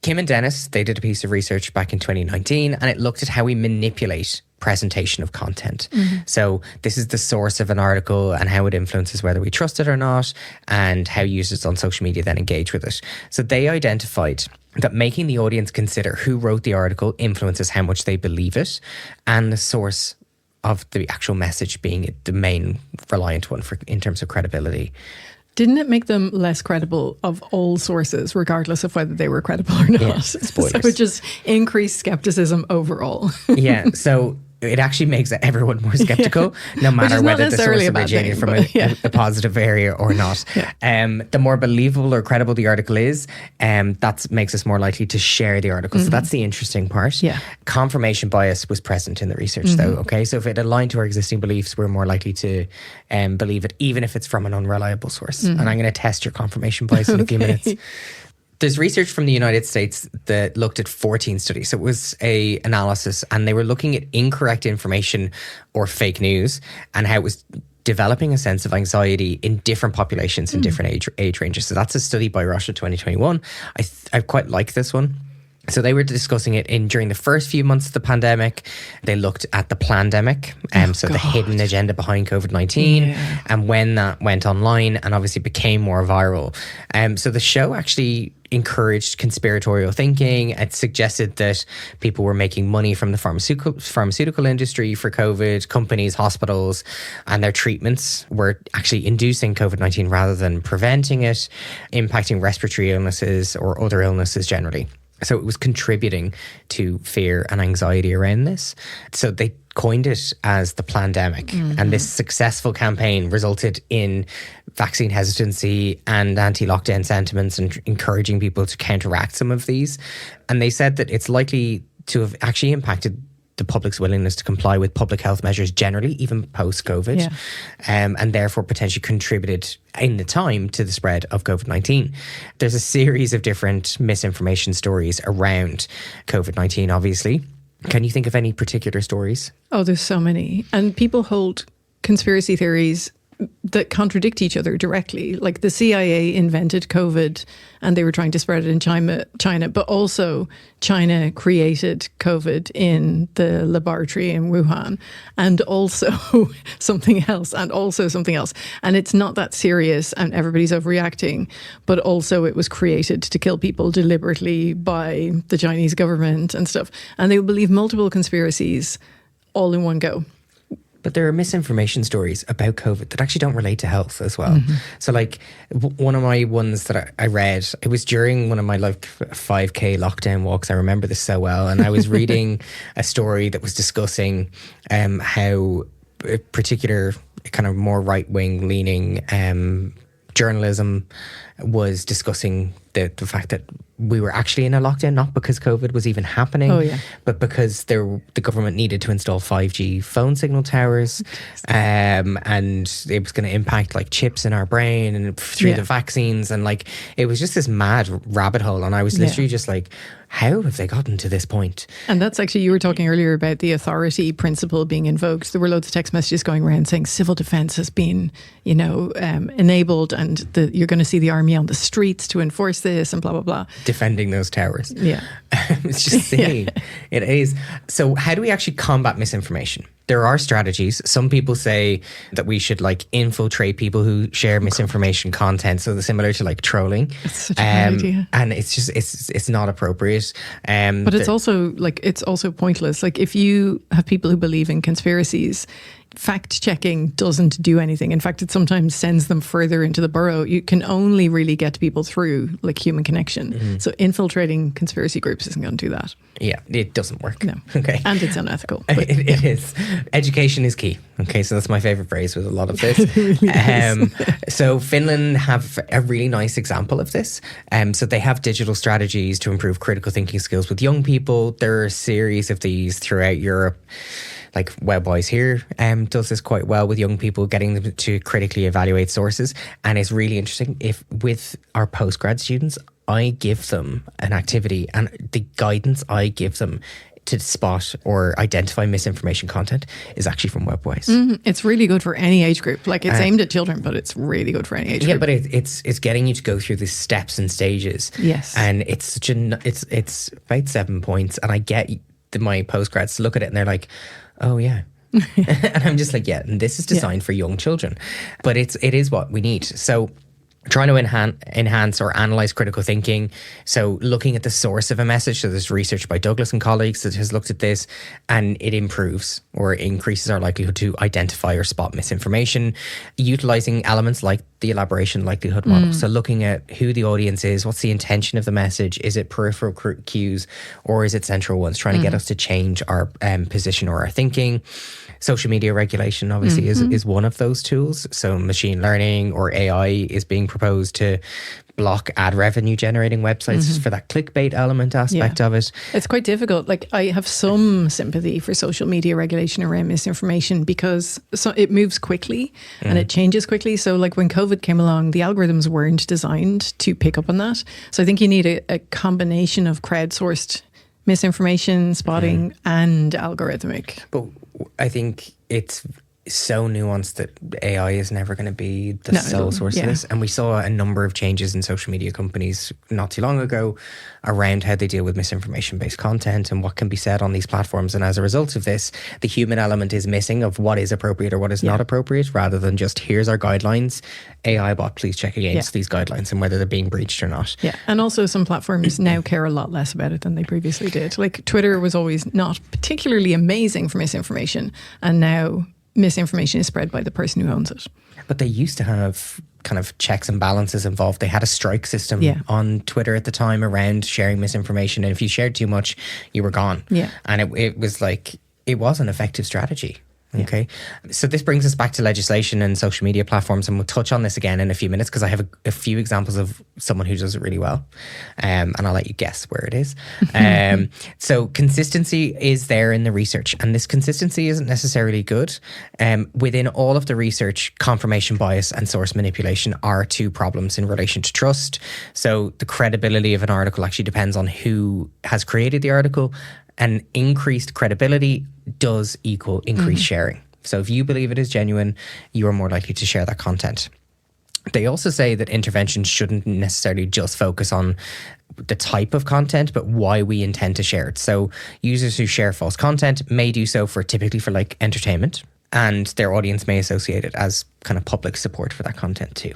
Kim and Dennis, they did a piece of research back in 2019 and it looked at how we manipulate presentation of content. So this is the source of an article and how it influences whether we trust it or not, and how users on social media then engage with it. So they identified that making the audience consider who wrote the article influences how much they believe it, and the source of the actual message being the main reliant one in terms of credibility. Didn't it make them less credible of all sources, regardless of whether they were credible or not? Yeah, spoilers. So it just increased skepticism overall. Yeah, so it actually makes everyone more skeptical, no matter whether the source originated from a positive area or not. The more believable or credible the article is, that makes us more likely to share the article. So that's the interesting part. Confirmation bias was present in the research though, okay? So if it aligned to our existing beliefs, we're more likely to believe it, even if it's from an unreliable source. And I'm going to test your confirmation bias in a few minutes. There's research from the United States that looked at 14 studies. So it was a analysis, and they were looking at incorrect information or fake news and how it was developing a sense of anxiety in different populations in different age ranges. So that's a study by Rocha 2021. I quite like this one. So they were discussing it during the first few months of the pandemic. They looked at the plandemic, the hidden agenda behind COVID-19, and when that went online and obviously became more viral. So the show actually encouraged conspiratorial thinking. It suggested that people were making money from the pharmaceutical industry for COVID, companies, hospitals, and their treatments were actually inducing COVID-19 rather than preventing it, impacting respiratory illnesses or other illnesses generally. So it was contributing to fear and anxiety around this. So they coined it as the plandemic. And this successful campaign resulted in vaccine hesitancy and anti-lockdown sentiments and encouraging people to counteract some of these. And they said that it's likely to have actually impacted the public's willingness to comply with public health measures generally, even post-COVID, and therefore potentially contributed in the time to the spread of COVID-19. There's a series of different misinformation stories around COVID-19, obviously. Can you think of any particular stories? Oh, there's so many. And people hold conspiracy theories that contradict each other directly. Like the CIA invented COVID and they were trying to spread it in China, but also China created COVID in the laboratory in Wuhan, and also something else, and also something else. And it's not that serious and everybody's overreacting, but also it was created to kill people deliberately by the Chinese government and stuff. And they would believe multiple conspiracies all in one go. But there are misinformation stories about COVID that actually don't relate to health as well. So like one of my ones that I read, it was during one of my like 5K lockdown walks. I remember this so well. And I was reading a story that was discussing how a particular kind of more right-wing leaning journalism was discussing the fact that we were actually in a lockdown, not because COVID was even happening, but because the government needed to install 5G phone signal towers, and it was going to impact like chips in our brain and through the vaccines, and like it was just this mad rabbit hole. And I was literally just like, how have they gotten to this point? And that's actually, you were talking earlier about the authority principle being invoked. There were loads of text messages going around saying civil defence has been, enabled, and you're going to see the army on the streets to enforce this and blah, blah, blah. Defending those towers. Yeah. It's just silly. It is. So how do we actually combat misinformation? There are strategies. Some people say that we should like infiltrate people who share misinformation content. So they're similar to like trolling. It's such a bad idea. And it's just, it's not appropriate. But it's also pointless. Like if you have people who believe in conspiracies, fact checking doesn't do anything. In fact, it sometimes sends them further into the burrow. You can only really get to people through like human connection. So infiltrating conspiracy groups isn't going to do that. Yeah, it doesn't work. No. Okay. And it's unethical. It is. Education is key. Okay, so that's my favorite phrase with a lot of this. It really is. So Finland have a really nice example of this. So they have digital strategies to improve critical thinking skills with young people. There are a series of these throughout Europe. Like Webwise here does this quite well with young people, getting them to critically evaluate sources. And it's really interesting if with our postgrad students, I give them an activity and the guidance I give them to spot or identify misinformation content is actually from Webwise. It's really good for any age group. Like it's aimed at children, but it's really good for any age group. Yeah, but it's getting you to go through the steps and stages. Yes. And it's such it's about 7 points. And I get my postgrads to look at it and they're like, oh yeah. And I'm just like, yeah, and this is designed for young children. But it is what we need. So trying to enhance or analyze critical thinking. So looking at the source of a message. So there's research by Douglas and colleagues that has looked at this, and it improves or increases our likelihood to identify or spot misinformation, utilizing elements like the elaboration likelihood model. So looking at who the audience is, what's the intention of the message, is it peripheral cues or is it central ones, trying to get us to change our position or our thinking. Social media regulation obviously is one of those tools. So machine learning or AI is being proposed to block ad revenue generating websites for that clickbait element aspect of it. It's quite difficult. Like I have some sympathy for social media regulation around misinformation because it moves quickly and it changes quickly. So like when COVID came along, the algorithms weren't designed to pick up on that. So I think you need a combination of crowdsourced misinformation spotting and algorithmic. But I think it's so nuanced that AI is never going to be the sole source of this. And we saw a number of changes in social media companies not too long ago around how they deal with misinformation-based content and what can be said on these platforms. And as a result of this, the human element is missing of what is appropriate or what is not appropriate, rather than just, here's our guidelines. AI bot, please check against these guidelines and whether they're being breached or not. Yeah. And also some platforms now care a lot less about it than they previously did. Like Twitter was always not particularly amazing for misinformation. And now misinformation is spread by the person who owns it. But they used to have kind of checks and balances involved. They had a strike system on Twitter at the time around sharing misinformation. And if you shared too much, you were gone. Yeah. And it was like, it was an effective strategy. Okay. So this brings us back to legislation and social media platforms, and we'll touch on this again in a few minutes because I have a few examples of someone who does it really well. And I'll let you guess where it is. So consistency is there in the research, and this consistency isn't necessarily good. Within all of the research, confirmation bias and source manipulation are two problems in relation to trust. So the credibility of an article actually depends on who has created the article, and increased credibility does equal increased sharing. So if you believe it is genuine, you are more likely to share that content. They also say that interventions shouldn't necessarily just focus on the type of content, but why we intend to share it. So users who share false content may do so typically for like entertainment, and their audience may associate it as kind of public support for that content too.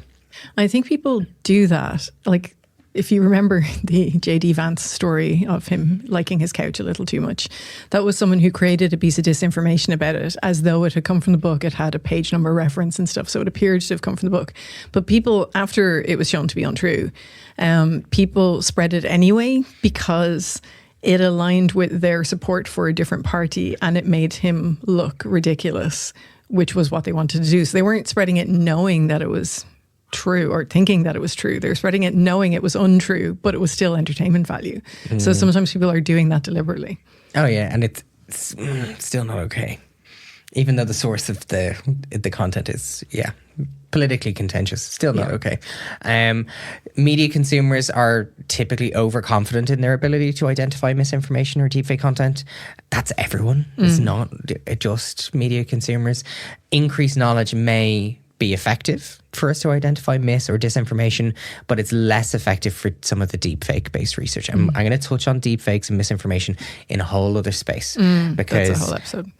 I think people do that. Like, if you remember the J.D. Vance story of him liking his couch a little too much, that was someone who created a piece of disinformation about it as though it had come from the book. It had a page number reference and stuff, so it appeared to have come from the book. But people, after it was shown to be untrue, people spread it anyway because it aligned with their support for a different party and it made him look ridiculous, which was what they wanted to do. So they weren't spreading it knowing that it was true or thinking that it was true. They're spreading it knowing it was untrue, but it was still entertainment value. So sometimes people are doing that deliberately. Oh yeah, and it's still not okay. Even though the source of the content is, politically contentious, still not okay. Media consumers are typically overconfident in their ability to identify misinformation or deepfake content. That's everyone. It's not just media consumers. Increased knowledge may be effective for us to identify mis or disinformation, but it's less effective for some of the deepfake based research. I'm going to touch on deepfakes and misinformation in a whole other space because that's a whole episode.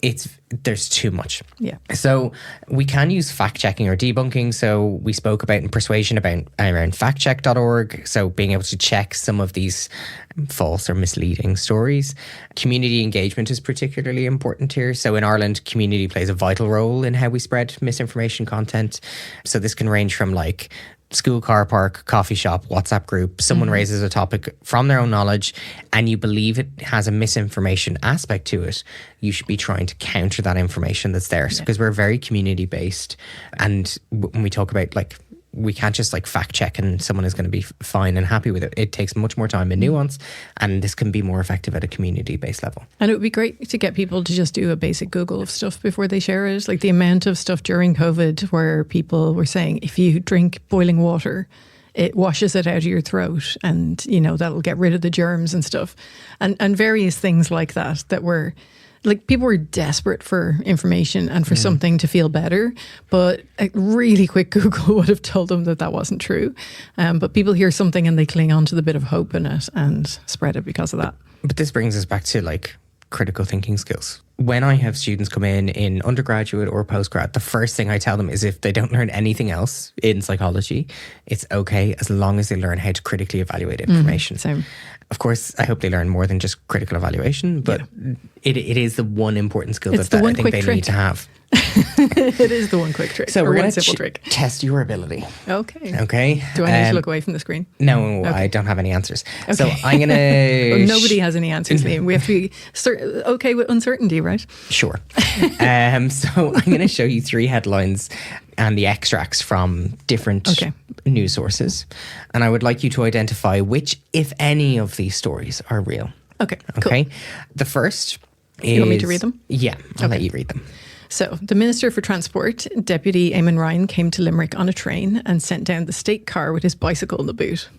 There's too much. Yeah. So we can use fact checking or debunking. So we spoke about in Persuasion about around factcheck.org. So being able to check some of these false or misleading stories. Community engagement is particularly important here. So in Ireland, community plays a vital role in how we spread misinformation content. So this can range from like school car park, coffee shop, WhatsApp group. Someone raises a topic from their own knowledge and you believe it has a misinformation aspect to it. You should be trying to counter that information that's there. Because we're very community based. And when we talk about like, we can't just like fact check and someone is going to be fine and happy with it. It takes much more time and nuance, and this can be more effective at a community based level. And it would be great to get people to just do a basic Google of stuff before they share it. Like the amount of stuff during COVID where people were saying if you drink boiling water, it washes it out of your throat and, you know, that'll get rid of the germs and stuff. And various things like that were like people were desperate for information and for something to feel better, but a really quick Google would have told them that wasn't true. But people hear something and they cling on to the bit of hope in it and spread it because of that. But this brings us back to like critical thinking skills. When I have students come in undergraduate or postgrad, the first thing I tell them is if they don't learn anything else in psychology, it's okay as long as they learn how to critically evaluate information. Same. Of course, I hope they learn more than just critical evaluation, but it is the one important skill that I think they need to have. It is the one quick trick. So we're going to test your ability. Okay. Do I need to look away from the screen? No, okay. I don't have any answers. Okay. So I'm going to... Well, nobody has any answers, Liam. We have to be okay with uncertainty, right? Sure. So I'm going to show you 3 headlines and the extracts from different news sources. And I would like you to identify which, if any, of these stories are real. Okay, cool. The first is... You want me to read them? Yeah, I'll let you read them. So, the Minister for Transport, Deputy Eamon Ryan, came to Limerick on a train and sent down the state car with his bicycle in the boot.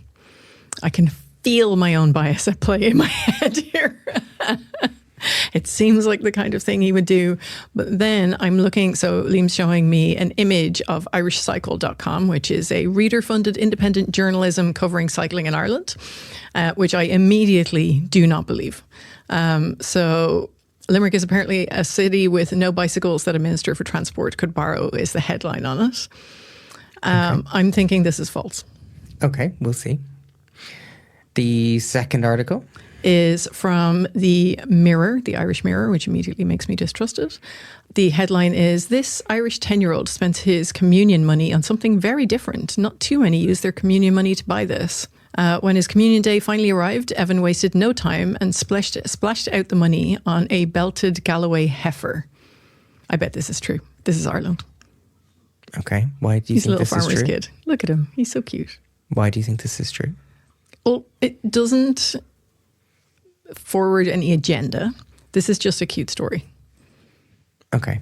I can feel my own bias at play in my head here. It's seems like the kind of thing he would do. But then I'm looking, so Liam's showing me an image of irishcycle.com, which is a reader-funded independent journalism covering cycling in Ireland, which I immediately do not believe. So Limerick is apparently a city with no bicycles that a minister for transport could borrow, is the headline on it. I'm thinking this is false. Okay, we'll see. The second article is from the Mirror, the Irish Mirror, which immediately makes me distrust it. The headline is, "This Irish 10-year-old spent his communion money on something very different. Not too many used their communion money to buy this." When his communion day finally arrived, Evan wasted no time and splashed out the money on a belted Galloway heifer. I bet this is true. This is Ireland. Okay. Why do you He's think a this little is farmer's true? kid. Look at him. He's so cute. Why do you think this is true? Well, it doesn't forward any agenda. This is just a cute story. Okay.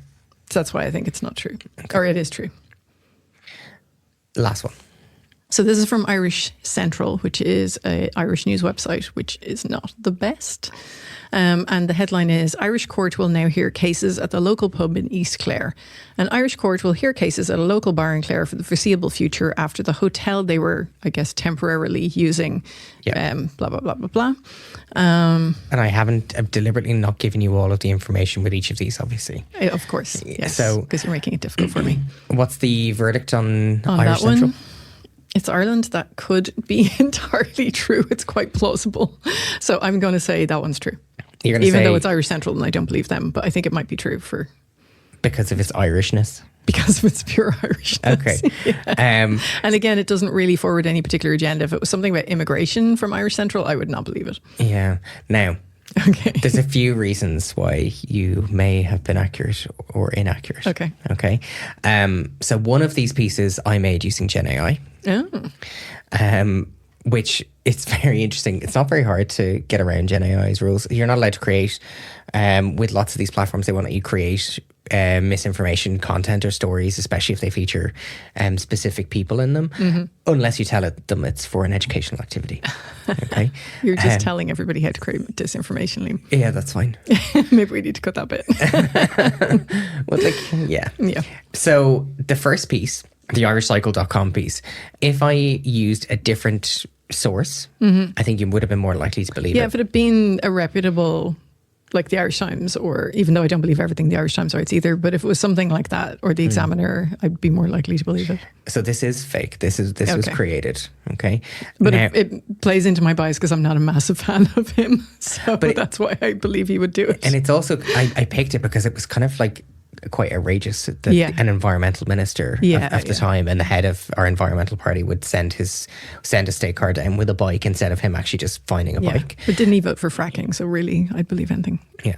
So that's why I think it's not true. Okay. Or it is true. Last one. So this is from Irish Central, which is an Irish news website, which is not the best. And the headline is, "Irish court will now hear cases at the local pub in East Clare. An Irish court will hear cases at a local bar in Clare for the foreseeable future after the hotel they were, I guess, temporarily using, blah, blah, blah, blah, blah." And I've deliberately not given you all of the information with each of these, obviously. Of course, yes, so, because you're making it difficult for me. What's the verdict on Irish that Central? One? It's Ireland. That could be entirely true. It's quite plausible. So I'm going to say that one's true. You're going to Even say, though it's Irish Central and I don't believe them, but I think it might be true because of its Irishness. Because of its pure Irishness. Okay. Yeah. And again, it doesn't really forward any particular agenda. If it was something about immigration from Irish Central, I would not believe it. Yeah. Now, okay. There's a few reasons why you may have been accurate or inaccurate. Okay. Okay. So one of these pieces I made using Gen AI. Oh. Which it's very interesting. It's not very hard to get around Gen AI's rules. You're not allowed to create, with lots of these platforms, they want you to create misinformation content or stories, especially if they feature specific people in them, unless you tell them it's for an educational activity. Okay. You're just telling everybody how to create disinformation, Liam. Yeah, that's fine. Maybe we need to cut that bit. Well, yeah. Yeah. So the first piece, the irishcycle.com piece, if I used a different source, I think you would have been more likely to believe it. Yeah, if it had been a reputable, like the Irish Times, or even though I don't believe everything the Irish Times writes either, but if it was something like that, or the Examiner, I'd be more likely to believe it. So this is fake. This was created. Okay. But now, it plays into my bias because I'm not a massive fan of him. So that's why I believe he would do it. And it's also, I picked it because it was kind of like quite outrageous that an environmental minister of the time and the head of our environmental party would send a state car down with a bike instead of him actually just finding a bike. But didn't he vote for fracking? So really, I'd believe anything. Yeah.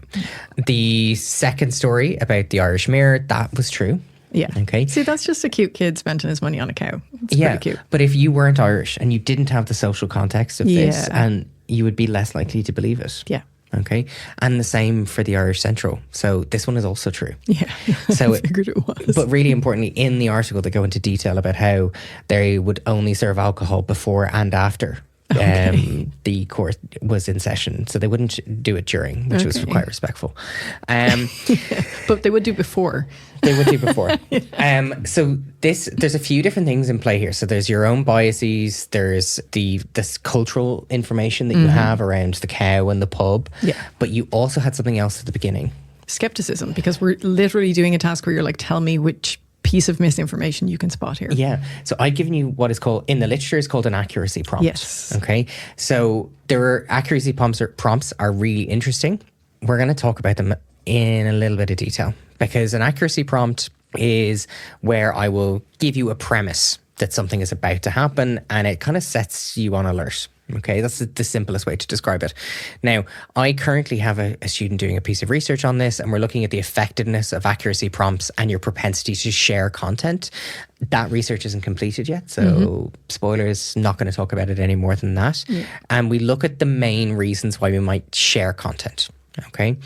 The second story about the Irish Mirror, that was true. Yeah. Okay. See, that's just a cute kid spending his money on a cow. It's pretty cute. But if you weren't Irish and you didn't have the social context of this, and you would be less likely to believe it. Yeah. Okay. And the same for the Irish Central. So this one is also true. Yeah. So I figured it was. But really importantly, in the article, they go into detail about how they would only serve alcohol before and after the court was in session. So they wouldn't do it during, which was quite respectful. But they would do before. They would do before. So there's a few different things in play here. So there's your own biases. There's this cultural information that you have around the cow and the pub. Yeah. But you also had something else at the beginning. Skepticism, because we're literally doing a task where you're like, tell me which piece of misinformation you can spot here. Yeah. So I've given you what is called, in the literature, is called an accuracy prompt. Yes. Okay. So there are accuracy prompts are really interesting. We're going to talk about them in a little bit of detail, because an accuracy prompt is where I will give you a premise that something is about to happen and it kind of sets you on alert. Okay, that's the simplest way to describe it. Now, I currently have a student doing a piece of research on this, and we're looking at the effectiveness of accuracy prompts and your propensity to share content. That research isn't completed yet, so spoilers, not going to talk about it any more than that. Yeah. And we look at the main reasons why we might share content. Okay.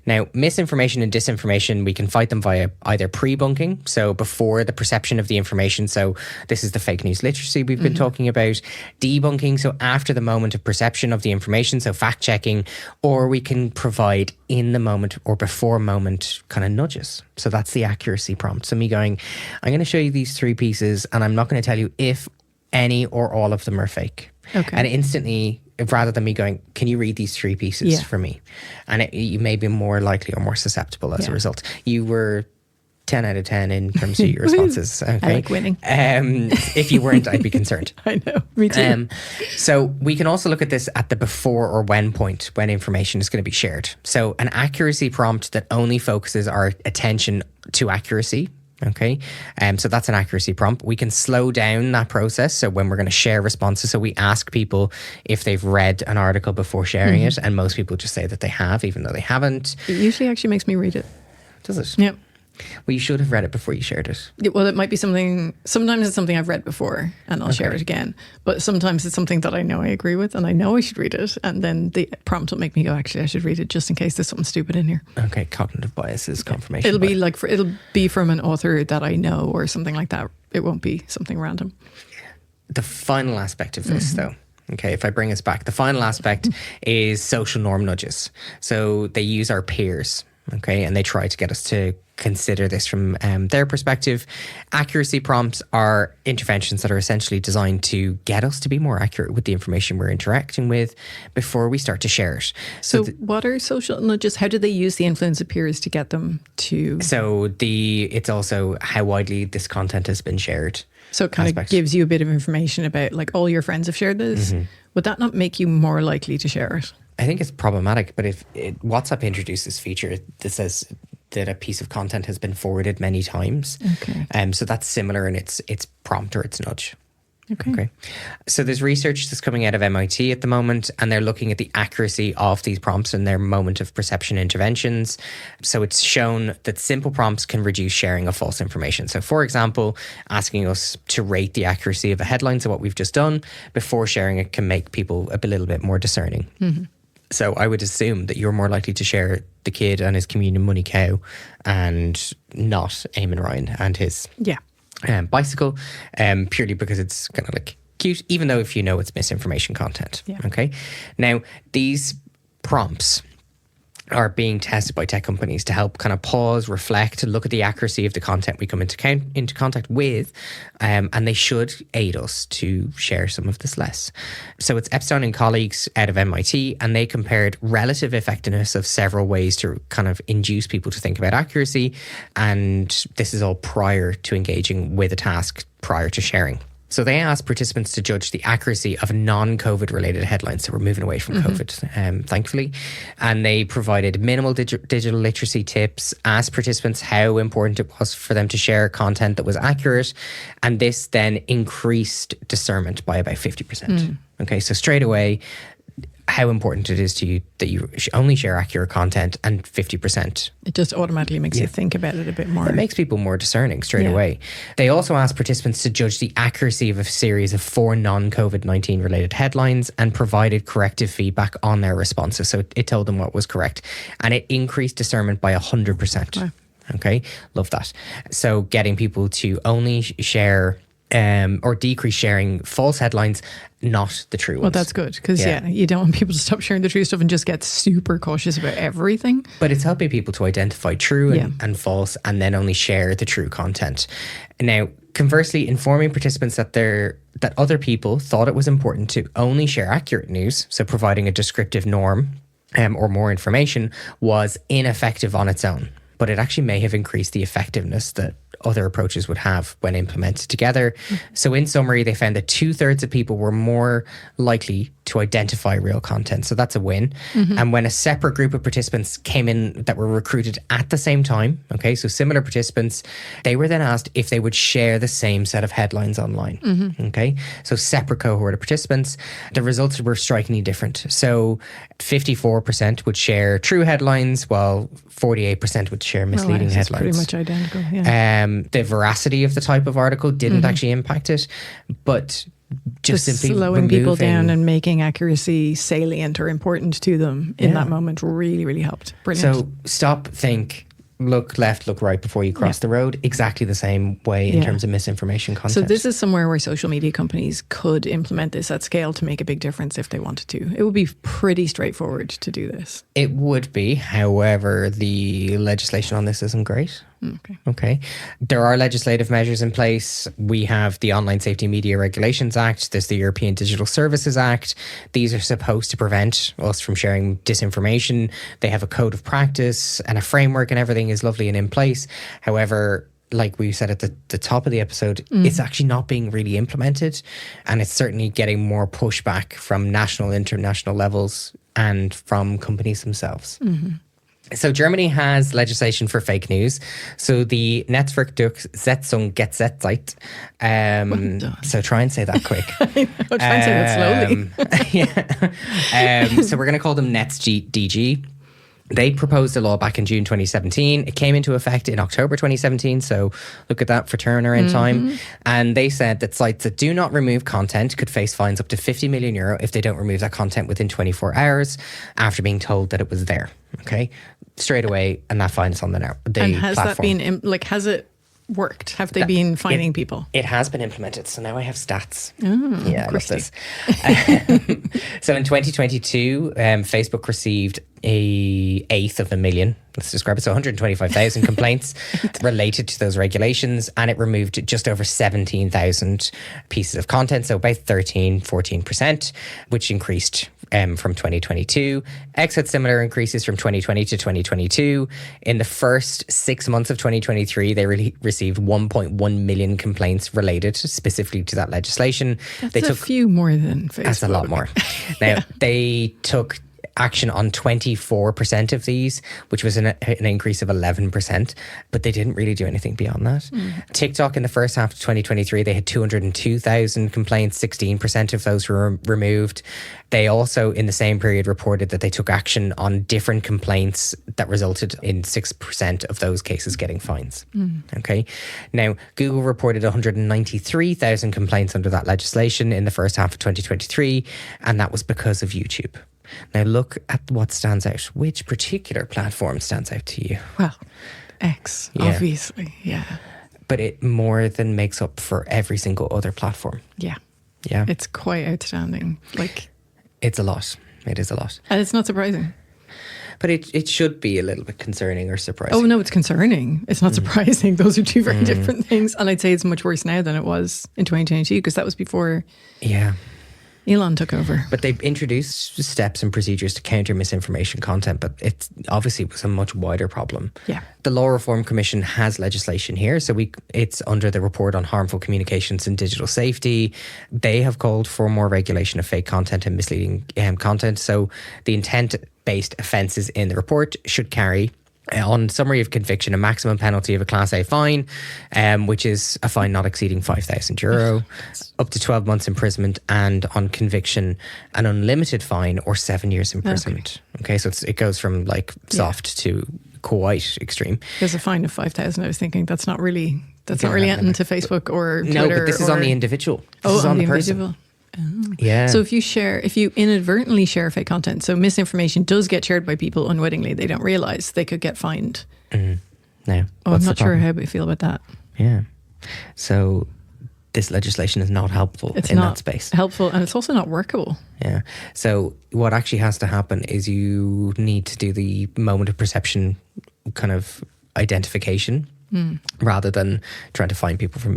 Now, misinformation and disinformation, we can fight them via either pre-bunking, so before the perception of the information. So this is the fake news literacy we've been talking about. Debunking, so after the moment of perception of the information, so fact-checking, or we can provide in the moment or before moment kind of nudges. So that's the accuracy prompt. So me going, I'm going to show you these 3 pieces and I'm not going to tell you if any or all of them are fake. Okay. And instantly, rather than me going, can you read these 3 pieces for me? And you may be more likely or more susceptible as a result. You were 10 out of 10 in terms of your responses. Okay. I like winning. If you weren't, I'd be concerned. I know, me too. So we can also look at this at the before or when point when information is going to be shared. So an accuracy prompt that only focuses our attention to accuracy. Okay. So that's an accuracy prompt. We can slow down that process. So when we're going to share responses, so we ask people if they've read an article before sharing it. And most people just say that they have, even though they haven't. It usually actually makes me read it. Does it? Yep. Well, you should have read it before you shared it. Well, it might be something, sometimes it's something I've read before and I'll share it again. But sometimes it's something that I know I agree with and I know I should read it. And then the prompt will make me go, actually, I should read it just in case there's something stupid in here. Okay, cognitive bias is confirmation. It'll be like, it'll be from an author that I know or something like that. It won't be something random. The final aspect of this, though, okay, if I bring us back, the final aspect is social norm nudges. So they use our peers, okay, and they try to get us to consider this from their perspective. Accuracy prompts are interventions that are essentially designed to get us to be more accurate with the information we're interacting with before we start to share it. So what are social nudges? How do they use the influence of peers to get them to... So it's also how widely this content has been shared. So it kind of gives you a bit of information about, like, all your friends have shared this. Would that not make you more likely to share it? I think it's problematic, but if WhatsApp introduced this feature that says that a piece of content has been forwarded many times, so that's similar in its prompt or its nudge. Okay. So there's research that's coming out of MIT at the moment, and they're looking at the accuracy of these prompts and their moment of perception interventions. So it's shown that simple prompts can reduce sharing of false information. So, for example, asking us to rate the accuracy of a headline, so what we've just done, before sharing it can make people a little bit more discerning. So I would assume that you're more likely to share the kid and his communion money cow and not Eamon Ryan and his bicycle, purely because it's kind of like cute, even though if you know it's misinformation content. Okay. Now, these prompts are being tested by tech companies to help kind of pause, reflect, and look at the accuracy of the content we come into contact with, and they should aid us to share some of this less. So it's Epstein and colleagues out of MIT, and they compared relative effectiveness of several ways to kind of induce people to think about accuracy, and this is all prior to engaging with a task, prior to sharing. So they asked participants to judge the accuracy of non-COVID related headlines. So we're moving away from COVID, thankfully. And they provided minimal digital literacy tips, asked participants how important it was for them to share content that was accurate. And this then increased discernment by about 50%. Okay, so straight away, how important it is to you that you only share accurate content, and 50%. It just automatically makes you think about it a bit more. It makes people more discerning straight away. They also asked participants to judge the accuracy of a series of 4 non-COVID-19 related headlines and provided corrective feedback on their responses. So it told them what was correct, and it increased discernment by 100%. Wow. Okay, love that. So getting people to only share or decrease sharing false headlines, not the true ones. Well, that's good, because you don't want people to stop sharing the true stuff and just get super cautious about everything. But it's helping people to identify true and false, and then only share the true content. Now, conversely, informing participants that other people thought it was important to only share accurate news, so providing a descriptive norm or more information, was ineffective on its own. But it actually may have increased the effectiveness that other approaches would have when implemented together. So in summary, they found that 2/3 of people were more likely to identify real content. So that's a win. And when a separate group of participants came in that were recruited at the same time, okay, so similar participants, they were then asked if they would share the same set of headlines online. Okay, so separate cohort of participants, the results were strikingly different. So 54% would share true headlines, while 48% would share misleading headlines. Pretty much identical. The veracity of the type of article didn't actually impact it, but just simply slowing people down and making accuracy salient or important to them in that moment really, really helped. Brilliant. So stop, think, look left, look right before you cross the road. Exactly the same way in terms of misinformation content. So this is somewhere where social media companies could implement this at scale to make a big difference if they wanted to. It would be pretty straightforward to do this. It would be. However, the legislation on this isn't great. Okay. There are legislative measures in place. We have the Online Safety Media Regulations Act. There's the European Digital Services Act. These are supposed to prevent us from sharing disinformation. They have a code of practice and a framework, and everything is lovely and in place. However, like we said at the top of the episode, it's actually not being really implemented, and it's certainly getting more pushback from national, international levels and from companies themselves. So Germany has legislation for fake news. So the Netzwerkdurchsetzungsgesetz. So try and say that quick. I'll try and say that slowly. So we're going to call them NetzDG. They proposed a law back in June 2017. It came into effect in October 2017. So look at that for turnaround time. And they said that sites that do not remove content could face fines up to 50 million euro if they don't remove that content within 24 hours after being told that it was there. Okay. Straight away. And that fine is on the and has platform. That been, has it worked? Have they been fining people? It has been implemented. So now I have stats. I love this. So in 2022, Facebook received a eighth of a million, let's describe it, so 125,000 complaints related to those regulations, and it removed just over 17,000 pieces of content, so about 14%, which increased from 2022. X had similar increases from 2020 to 2022. In the first 6 months of 2023, they received 1.1 million complaints related specifically to that legislation. That's a few more than Facebook. That's a lot more. Now, they took action on 24% of these, which was an increase of 11%, but they didn't really do anything beyond that. TikTok in the first half of 2023, they had 202,000 complaints, 16% of those were removed. They also, in the same period, reported that they took action on different complaints that resulted in 6% of those cases getting fines. Okay. Now, Google reported 193,000 complaints under that legislation in the first half of 2023, and that was because of YouTube. Now look at what stands out. Which particular platform stands out to you? Well, X, obviously, But it more than makes up for every single other platform. Yeah. Yeah. It's quite outstanding. It's a lot. It is a lot. And it's not surprising. But it should be a little bit concerning or surprising. Oh, no, it's concerning. It's not surprising. Those are two very different things. And I'd say it's much worse now than it was in 2022, because that was before Elon took over. But they've introduced steps and procedures to counter misinformation content, but it obviously was a much wider problem. Yeah. The Law Reform Commission has legislation here. So it's under the report on harmful communications and digital safety. They have called for more regulation of fake content and misleading content. So the intent-based offences in the report should carry on summary of conviction, a maximum penalty of a Class A fine, which is a fine not exceeding €5,000, up to 12 months imprisonment, and on conviction, an unlimited fine or 7 years imprisonment. Okay, so it goes from soft to quite extreme. There's a fine of 5,000. I was thinking that's not really anything to Facebook or Twitter. No, but this is on the individual. This is on the individual. person. Yeah. So if you inadvertently share fake content, so misinformation does get shared by people unwittingly, they don't realize, they could get fined. Now, I'm not sure how I feel about that. Yeah. So this legislation is not helpful in that space. Helpful, and it's also not workable. Yeah. So what actually has to happen is you need to do the moment of perception kind of identification, rather than trying to find people for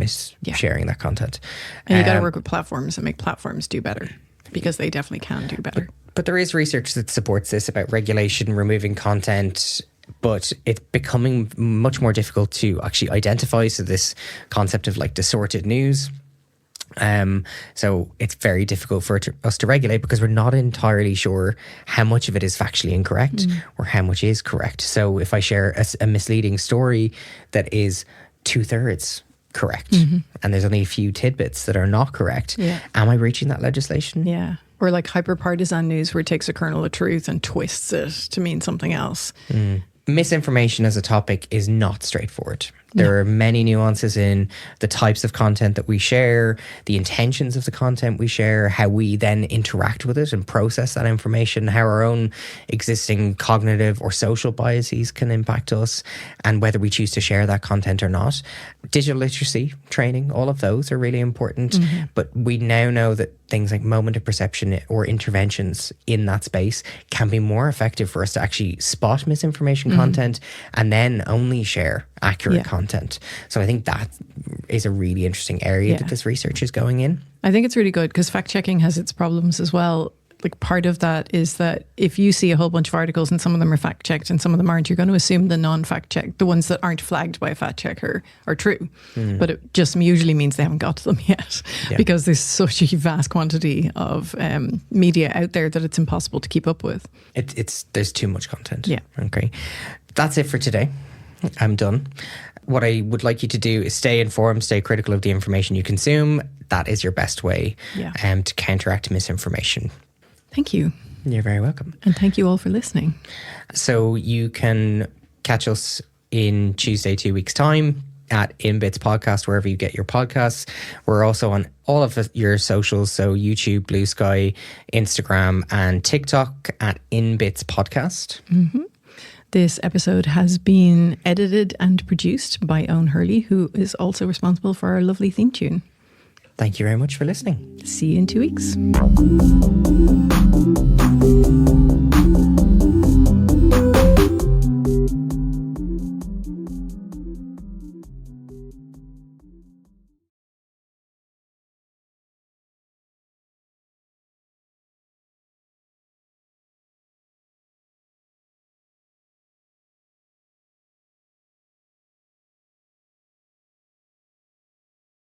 sharing that content. And you got to work with platforms and make platforms do better, because they definitely can do better. But there is research that supports this about regulation, removing content, but it's becoming much more difficult to actually identify. So this concept of distorted news. So it's very difficult for us to regulate, because we're not entirely sure how much of it is factually incorrect or how much is correct. So if I share a misleading story that is 2/3 correct, and there's only a few tidbits that are not correct, am I breaching that legislation? Yeah. Or hyper partisan news, where it takes a kernel of truth and twists it to mean something else. misinformation as a topic is not straightforward. There are many nuances in the types of content that we share, the intentions of the content we share, how we then interact with it and process that information, how our own existing cognitive or social biases can impact us, and whether we choose to share that content or not. Digital literacy training, all of those are really important. But we now know that things like moment of perception or interventions in that space can be more effective for us to actually spot misinformation content and then only share accurate content. So I think that is a really interesting area that this research is going in. I think it's really good because fact checking has its problems as well. Like part of that is that if you see a whole bunch of articles and some of them are fact checked and some of them aren't, you're going to assume the non-fact checked, the ones that aren't flagged by a fact checker, are true. But it just usually means they haven't got to them yet because there's such a vast quantity of media out there that it's impossible to keep up with. There's too much content. Yeah. Okay. That's it for today. I'm done. What I would like you to do is stay informed, stay critical of the information you consume. That is your best way to counteract misinformation. Thank you. You're very welcome. And thank you all for listening. So you can catch us in Tuesday, 2 weeks' time at InBits Podcast, wherever you get your podcasts. We're also on all of your socials, so YouTube, Blue Sky, Instagram, and TikTok at InBits Podcast. This episode has been edited and produced by Owen Hurley, who is also responsible for our lovely theme tune. Thank you very much for listening. See you in 2 weeks.